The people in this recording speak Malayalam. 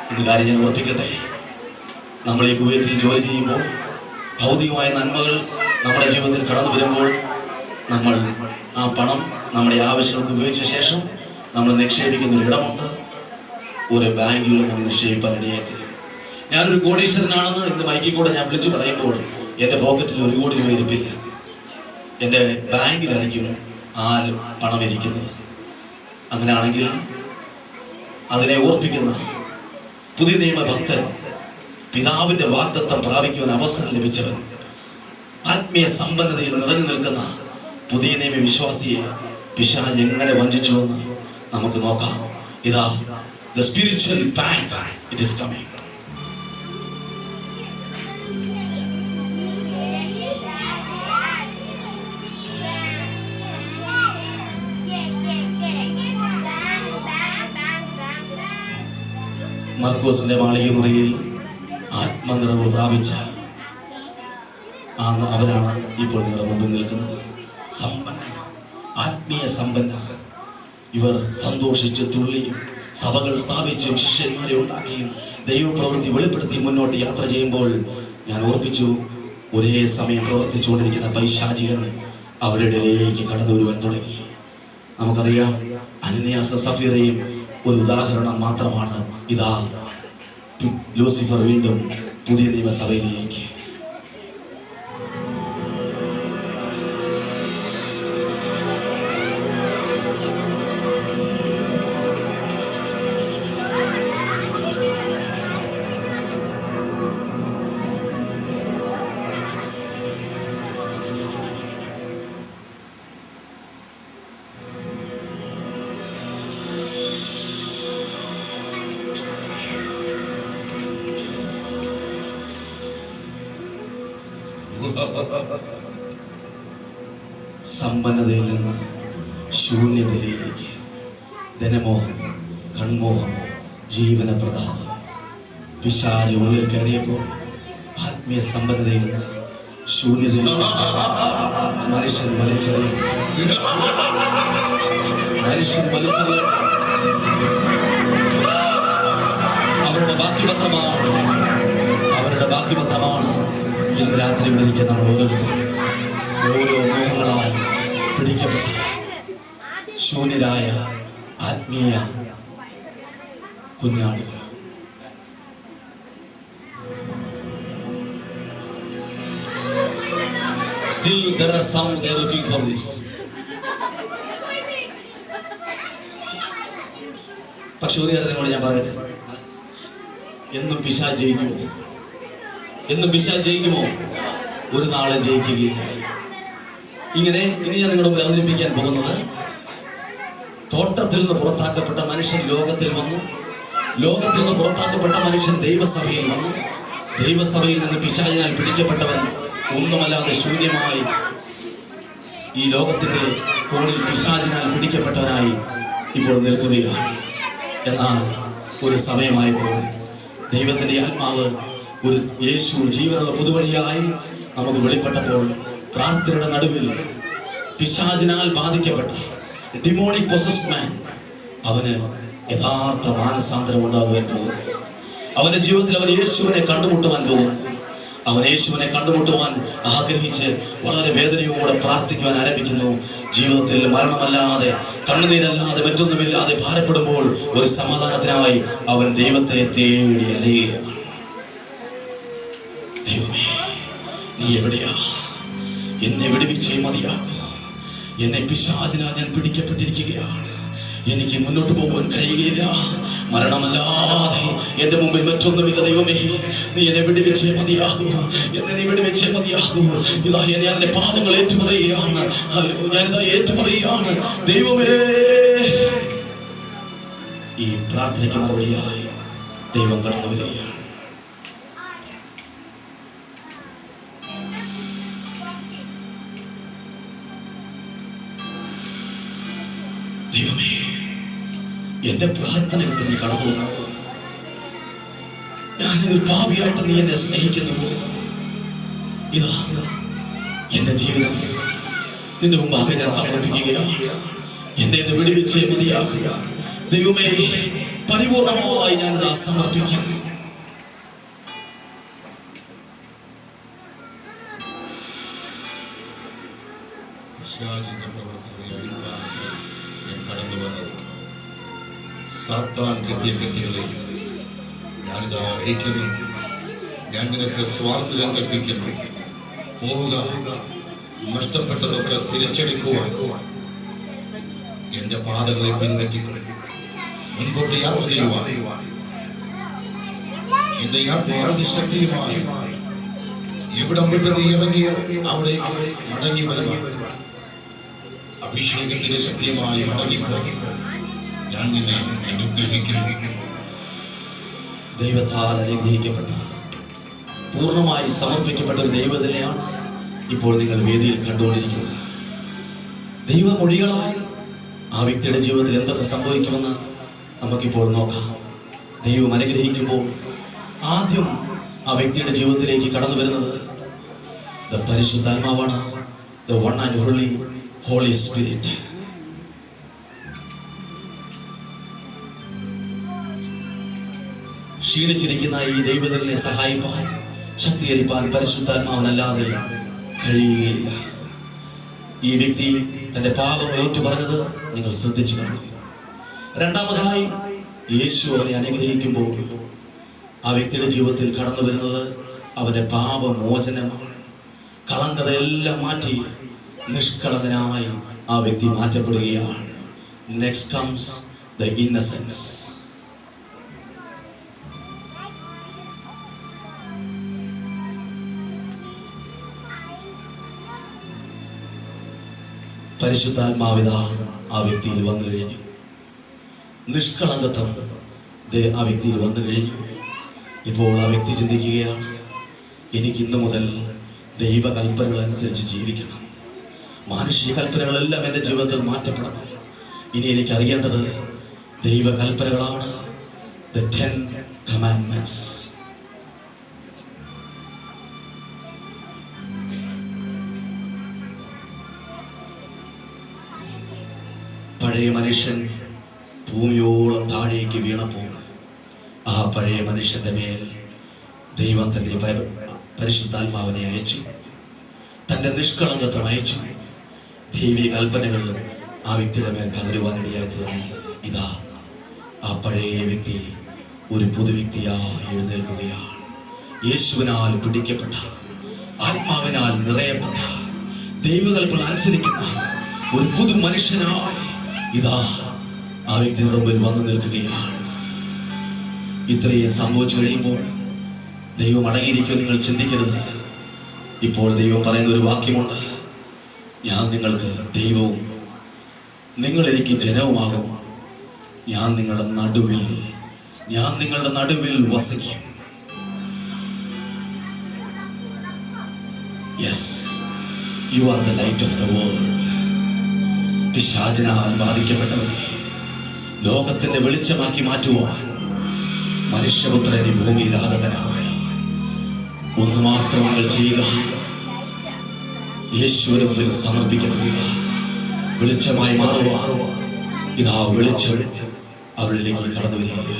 ഇന്ന് കാര്യം ഞാൻ ഉറപ്പിക്കട്ടെ. നമ്മൾ ഈ കുവൈറ്റിൽ ജോലി ചെയ്യുമ്പോൾ ഭൗതികമായ നന്മകൾ നമ്മുടെ ജീവിതത്തിൽ കടന്നു വരുമ്പോൾ നമ്മൾ ആ പണം നമ്മുടെ ആവശ്യങ്ങൾക്ക് ഉപയോഗിച്ച ശേഷം നമ്മൾ നിക്ഷേപിക്കുന്ന ഒരു ഇടമുണ്ട്. ഒരു ബാങ്കുകൾ നമ്മൾ നിക്ഷേപിക്കാൻ ഇടയായി തരും. ഞാനൊരു കോടീശ്വരനാണെന്ന് ഇന്ന് മൈക്കിൽ കൂടെ ഞാൻ വിളിച്ചു പറയുമ്പോൾ എൻ്റെ പോക്കറ്റിൽ 1 കോടി രൂപ ഇരിപ്പില്ല. എൻ്റെ ബാങ്കിലായിരിക്കും ആ പണം ഇരിക്കുന്നത്. അങ്ങനെയാണെങ്കിൽ അതിനെ ഓർപ്പിക്കുന്ന പുതിയ നിയമ ഭക്തൻ, പിതാവിൻ്റെ വാഗ്ദത്തം പ്രാപിക്കുവാൻ അവസരം ലഭിച്ചവൻ, ആത്മീയ സമ്പന്നതയിൽ നിറഞ്ഞു നിൽക്കുന്ന പുതിയ നിയമ വിശ്വാസിയെ പിശാച് എങ്ങനെ വഞ്ചിച്ചുവെന്ന് നമുക്ക് നോക്കാം. ഇതാ, the spiritual bank, it is coming. മർക്കോസിന്റെ മാളിക മുറിയിൽ ആത്മനിറവ് പ്രാപിച്ച അവരാണ് ഇപ്പോൾ നിങ്ങളുടെ മുമ്പിൽ നിൽക്കുന്നത്. സമ്പന്നർ, ആത്മീയ സമ്പന്നർ. ഇവർ സന്തോഷിച്ച് തുള്ളിയും സഭകൾ സ്ഥാപിച്ചും ശിഷ്യന്മാരെ ഉണ്ടാക്കിയും ദൈവപ്രവൃത്തി വെളിപ്പെടുത്തി മുന്നോട്ട് യാത്ര ചെയ്യുമ്പോൾ ഞാൻ ഓർപ്പിച്ചു, ഒരേ സമയം പ്രവർത്തിച്ചുകൊണ്ടിരിക്കുന്ന പൈശാചികൻ അവരുടെ ഇടയിലേക്ക് കടന്നു വരുവാൻ തുടങ്ങി. നമുക്കറിയാം, അനനിയാസും സഫീറയും ഒരു ഉദാഹരണം മാത്രമാണ്. ഇതാ, ലൂസിഫർ വീണ്ടും പുതിയ നിയമസഭയിലേക്ക്. സമ്പന്നതയിൽ നിന്ന് ശൂന്യതയിലേക്ക്, ധനമോഹം, കൺമോഹം, ജീവന പ്രതാപം. പിശാച് ഉള്ളിൽ കയറിയപ്പോൾ ആത്മീയ സമ്പന്നതയിൽ നിന്ന് ശൂന്യതയിലേക്ക് മനുഷ്യൻ വലിച്ചെറിയും. അവരുടെ ബാക്കി പത്രമാണ് ഇന്ന് രാത്രി ഇവിടെ ഇരിക്കുന്ന നമ്മൾ ഓരോരുത്തരും. ഓരോ മോഹങ്ങളാൽ പിടിക്കപ്പെട്ട ശൂന്യരായ ആത്മീയ കുഞ്ഞാടുകൾ. Still there are some they are looking for this. പക്ഷെ ഒരു കാര്യം നിങ്ങളോട് ഞാൻ പറയട്ടെ, എന്നും പിശാച് ജയിക്കുമോ? ഒരു നാളെ ജയിക്കുകയില്ല. ഇനി ഞാൻ നിങ്ങളുടെ മുമ്പിൽ അവതരിപ്പിക്കാൻ പോകുന്നത്, തോട്ടത്തിൽ നിന്ന് പുറത്താക്കപ്പെട്ട മനുഷ്യൻ ലോകത്തിൽ വന്നു, ലോകത്തിൽ നിന്ന് പുറത്താക്കപ്പെട്ട മനുഷ്യൻ ദൈവസഭയിൽ വന്നു, ദൈവസഭയിൽ നിന്ന് പിശാചിനാൽ പിടിക്കപ്പെട്ടവൻ ഒന്നുമല്ലാതെ ശൂന്യമായി ഈ ലോകത്തിന്റെ കോണിൽ പിശാചിനാൽ പിടിക്കപ്പെട്ടവനായി ഇപ്പോൾ നിൽക്കുകയാണ്. എന്നാൽ ഒരു സമയമായപ്പോൾ ദൈവത്തിന്റെ ആത്മാവ് ഒരു യേശു ജീവനുള്ള പുതുവഴിയായി നമുക്ക് വെളിപ്പെട്ടപ്പോൾ, പ്രാർത്ഥനയുടെ നടുവിൽ പിശാചിനാൽ ബാധിക്കപ്പെട്ട ഡിമോണിക് പൊസസ്ഡ് മാൻ, അവന് യഥാർത്ഥ മാനസാന്തരം ഉണ്ടാകുവാൻ പോകുന്നു. അവന്റെ ജീവിതത്തിൽ അവൻ യേശുവിനെ കണ്ടുമുട്ടുവാൻ പോകുന്നു. അവൻ യേശുവിനെ കണ്ടുമുട്ടുവാൻ ആഗ്രഹിച്ച് വളരെ വേദനയോടെ പ്രാർത്ഥിക്കുവാൻ ആരംഭിക്കുന്നു. ജീവിതത്തിൽ മരണമല്ലാതെ, കണ്ണുനീരല്ലാതെ, മറ്റൊന്നുമില്ലാതെ ഭാരപ്പെടുമ്പോൾ ഒരു സമാധാനത്തിനായി അവൻ ദൈവത്തെ തേടി അലയുകയാണ്. ദൈവമേ, നീ എവിടെയാ? എന്നെ വിടുവിച്ചേ മതിയാകും. എന്നെ പിശാചിനാൽ ഞാൻ പിടിക്കപ്പെട്ടിരിക്കുകയാണ്. എനിക്ക് മുന്നോട്ട് പോകാൻ കഴിയുകയില്ല. മരണമല്ലാതെ എന്റെ മുമ്പിൽ മറ്റൊന്നുമില്ല. ദൈവമേ, നീ എന്നെ വിടുവിച്ചേ മതിയാകൂ. നീ വിടുവിച്ചേ മതിയാകൂ. ഇതാ ഞാൻ എന്റെ പാപങ്ങൾ ഏറ്റുപറയുകയാണ്. ഞാനിതാ ഏറ്റുപറയുകയാണ്. ദൈവമേ, ഈ പ്രാർത്ഥനയ്ക്ക് മറുപടിയായി ദൈവം കടന്നു വരികയാണ്. ദൈവമേ, എന്റെ പ്രാർത്ഥന വിട്ട് നീ കടന്നു വന്നു. ഞാനിതൊരു പാപിയായിട്ട് നീ എന്നെ സ്നേഹിക്കുന്നു. ഇതാ എന്റെ ജീവിതം നിന്റെ മുമ്പാകെ ഞാൻ സമർപ്പിക്കുകയാണ്. എന്നെ ഇന്ന് വിടുവിച്ചേ മതിയാക്കുക. ദൈവമേ, പരിപൂർണമായി ഞാനിതാ സമർപ്പിക്കുന്നു. പിശാചിന്റെ പ്രവർത്തനങ്ങളെ അടിസ്ഥാനത്തിൽ ഞാൻ കടന്നു വന്നത് സാത്താൻ കെട്ടിയ കെട്ടുകളെ ഞാനിതാ അഴിക്കുന്നു. ഞാൻ നിനക്ക് സ്വാതന്ത്ര്യം കൽപ്പിക്കുന്നു. പോവുക, നഷ്ടപ്പെട്ടതൊക്കെ തിരിച്ചെടുക്കുവാൻ എന്റെ പാതകളെ പിൻപറ്റിക്കൊണ്ട് മുൻപോട്ട് യാത്ര ചെയ്യുവാൻ എന്റെ ആത്മാവിന്റെ ശക്തിയുമായി എവിടം വിട്ട് നീ ഇറങ്ങിയോ അവിടേക്ക് മടങ്ങി വരുവാൻ അഭിഷേകത്തിന്റെ ശക്തിയുമായി മടങ്ങിപ്പോ ഞാൻ നിന്നെ അനുഗ്രഹിക്കുന്നു. ദൈവത്താൽ അനുഗ്രഹിക്കപ്പെട്ട പൂർണ്ണമായി സമർപ്പിക്കപ്പെട്ട ഒരു ദൈവത്തിനെയാണ് ഇപ്പോൾ നിങ്ങൾ വേദിയിൽ കണ്ടുകൊണ്ടിരിക്കുന്നത്. ദൈവമൊഴികളാൽ ആ വ്യക്തിയുടെ ജീവിതത്തിൽ എന്തൊക്കെ സംഭവിക്കുമെന്ന് നമുക്കിപ്പോൾ നോക്കാം. ദൈവം അനുഗ്രഹിക്കുമ്പോൾ ആദ്യം ആ വ്യക്തിയുടെ ജീവിതത്തിലേക്ക് കടന്നു വരുന്നത് പരിശുദ്ധാത്മാവാണ്. The one and only Holy Spirit. ക്ഷീണിച്ചിരിക്കുന്ന ഈ ദൈവത്തിനെ സഹായിപ്പാൻ, ശക്തീകരിപ്പാൻ പരിശുദ്ധാത്മാവനല്ലാതെ കഴിയുകയില്ല. ഈ വ്യക്തി തന്റെ പാപങ്ങൾ ഏറ്റുപറഞ്ഞത് നിങ്ങൾ ശ്രദ്ധിച്ചു കാണും. രണ്ടാമതായി യേശു അവനെ അനുഗ്രഹിക്കുമ്പോൾ ആ വ്യക്തിയുടെ ജീവിതത്തിൽ കടന്നു വരുന്നത് അവന്റെ പാപമോചനമാണ്. കളങ്കതയെല്ലാം മാറ്റി നിഷ്കളങ്കനായി ആ വ്യക്തി മാറ്റപ്പെടുകയാണ്. Next comes the innocence. പരിശുദ്ധാത്മാവിത ആ വ്യക്തിയിൽ വന്നു കഴിഞ്ഞു. നിഷ്കളങ്കത്വം ആ വ്യക്തിയിൽ വന്നു കഴിഞ്ഞു. ഇപ്പോൾ ആ വ്യക്തി ചിന്തിക്കുകയാണ്, എനിക്ക് ഇന്നു മുതൽ ദൈവകൽപ്പനകൾ അനുസരിച്ച് ജീവിക്കണം. മാനുഷിക കൽപ്പനകളെല്ലാം എൻ്റെ ജീവിതത്തിൽ മാറ്റപ്പെടണം. ഇനി എനിക്ക് അറിയേണ്ടത് ദൈവകൽപ്പനകളാണ്. The 10 Commandments. പഴയ മനുഷ്യൻ ഭൂമിയോളം താഴേക്ക് വീണപ്പോൾ ആ പഴയ മനുഷ്യന്റെ മേൽ ദൈവം തന്റെ പരിശുദ്ധാത്മാവിനെ അയച്ചു. തന്റെ നിഷ്കളങ്കത്വം അയച്ചു. ദൈവീക കൽപ്പനകൾ ആ വ്യക്തിയുടെ മേൽ പകരുവാനിടയായി തീർന്നു. ഇതാ ആ പഴയ വ്യക്തി ഒരു പുതു വ്യക്തിയായി എഴുന്നേൽക്കുകയാണ്. യേശുവിനാൽ പിടിക്കപ്പെട്ട, ആത്മാവിനാൽ നിറയപ്പെട്ട, ദൈവകൽപ്പന അനുസരിക്കുന്ന ഒരു പുതു മനുഷ്യനായി ഇതാ ആ വ്യക്തിയുടെ മുമ്പിൽ വന്നു നിൽക്കുകയാണ്. ഇത്രയും സംഭവിച്ചു കഴിയുമ്പോൾ ദൈവം അടങ്ങിയിരിക്കും നിങ്ങൾ ചിന്തിക്കരുത്. ഇപ്പോൾ ദൈവം പറയുന്ന ഒരു വാക്യമുണ്ട്, ഞാൻ നിങ്ങൾക്ക് ദൈവവും നിങ്ങൾ എനിക്ക് ജനവുമാകും. ഞാൻ നിങ്ങളുടെ നടുവിൽ വസിക്കും. Yes, you are the light of the world. പിശാചിനാൽ ബാധിക്കപ്പെട്ടവനെ ലോകത്തിന്റെ വെളിച്ചമാക്കി മാറ്റുവാൻ മനുഷ്യപുത്രൻ ഈ ഭൂമിയിൽ ആഗതനായി. ഒന്നു മാത്രം നിങ്ങൾ ചെയ്യുക, യേശുവിന് മുമ്പിൽ സമർപ്പിക്കപ്പെടുക, വെളിച്ചമായി മാറുക. ഇതാ വെളിച്ചം അവരിലേക്ക് കടന്നു വരികയാണ്.